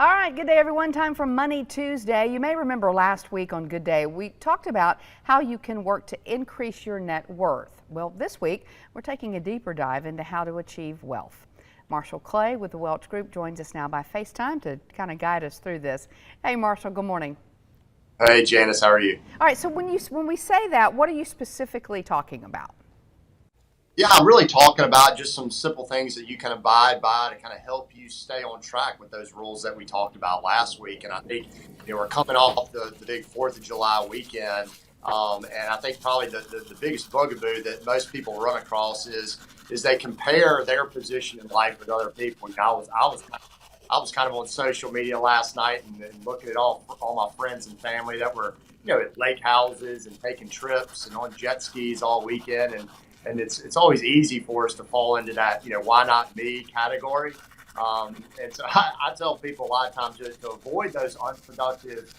All right, good day, everyone. Time for Money Tuesday. You may remember last week on Good Day, we talked about how you can work to increase your net worth. Well, this week, we're taking a deeper dive into how to achieve wealth. Marshall Clay with the Welch Group joins us now by FaceTime to kind of guide us through this. Hey, Marshall, good morning. Hey, Janice, how are you? All right, so when we say that, what are you specifically talking about? Yeah, I'm really talking about just some simple things that you can abide by to kind of help you stay on track with those rules that we talked about last week. And I think we're coming off the big 4th of July weekend. And I think probably the biggest bugaboo that most people run across is they compare their position in life with other people. I was kind of on social media last night and looking at all my friends and family that were at lake houses and taking trips and on jet skis all weekend, and it's always easy for us to fall into that why not me category. And so I tell people a lot of times to avoid those unproductive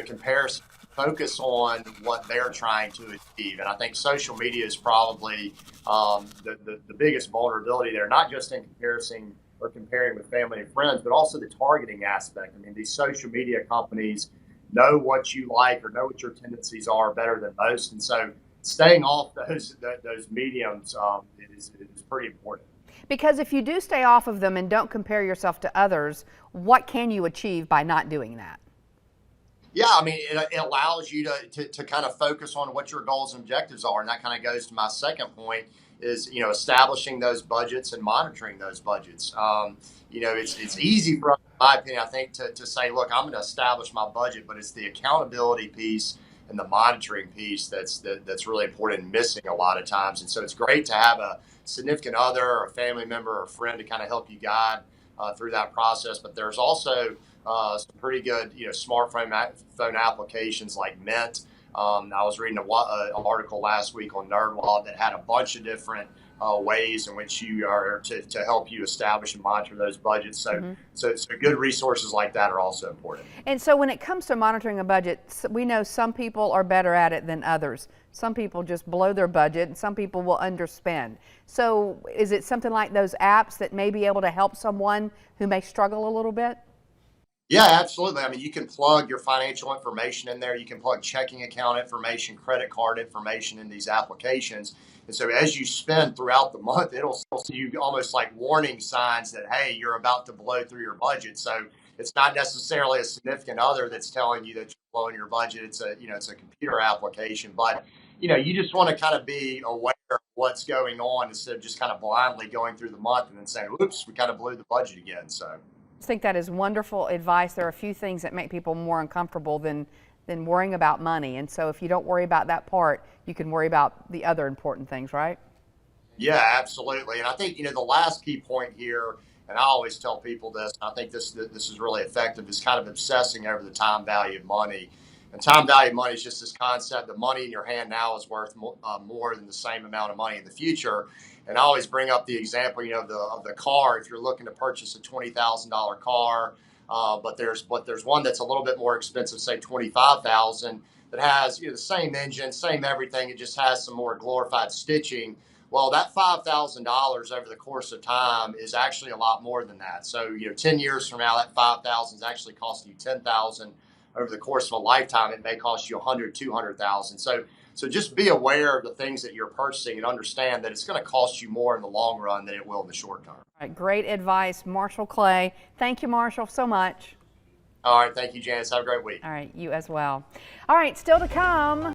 comparisons. Focus on what they're trying to achieve. And I think social media is probably the biggest vulnerability there, not just in comparison or comparing with family and friends, but also the targeting aspect. I mean, these social media companies know what you like or know what your tendencies are better than most. And so staying off those mediums is pretty important. Because if you do stay off of them and don't compare yourself to others, what can you achieve by not doing that? Yeah, I mean, it allows you to kind of focus on what your goals and objectives are. And that kind of goes to my second point is, establishing those budgets and monitoring those budgets. It's easy for us, in my opinion, I think, to say, look, I'm going to establish my budget, but it's the accountability piece and the monitoring piece that's really important and missing a lot of times. And so it's great to have a significant other or a family member or a friend to kind of help you guide through that process. But there's also some pretty good, smartphone applications like Mint. I was reading an article last week on NerdWallet that had a bunch of different ways in which you are to help you establish and monitor those budgets. So good resources like that are also important. And so when it comes to monitoring a budget, we know some people are better at it than others. Some people just blow their budget and some people will underspend. So is it something like those apps that may be able to help someone who may struggle a little bit? Yeah, absolutely. I mean, you can plug your financial information in there. You can plug checking account information, credit card information in these applications. And so as you spend throughout the month, it'll see you almost like warning signs that, hey, you're about to blow through your budget. So it's not necessarily a significant other that's telling you that you're blowing your budget. It's a computer application. But, you just want to kind of be aware of what's going on instead of just kind of blindly going through the month and then saying, oops, we kind of blew the budget again. So I think that is wonderful advice. There are a few things that make people more uncomfortable than worrying about money. And so if you don't worry about that part, you can worry about the other important things, right? Yeah, absolutely. And I think, the last key point here, and I always tell people this, and I think this is really effective, is kind of obsessing over the time value of money. And time value of money is just this concept that money in your hand now is worth more than the same amount of money in the future. And I always bring up the example, of the car. If you're looking to purchase a $20,000 car, but there's one that's a little bit more expensive, say 25,000, that has the same engine, same everything. It just has some more glorified stitching. Well, that $5,000 over the course of time is actually a lot more than that. So 10 years from now, that 5,000 is actually costing you 10,000. Over the course of a lifetime, it may cost you 100, 200,000. So just be aware of the things that you're purchasing and understand that it's going to cost you more in the long run than it will in the short term. All right, great advice, Marshall Clay. Thank you, Marshall, so much. All right. Thank you, Janice. Have a great week. All right, you as well. All right, still to come.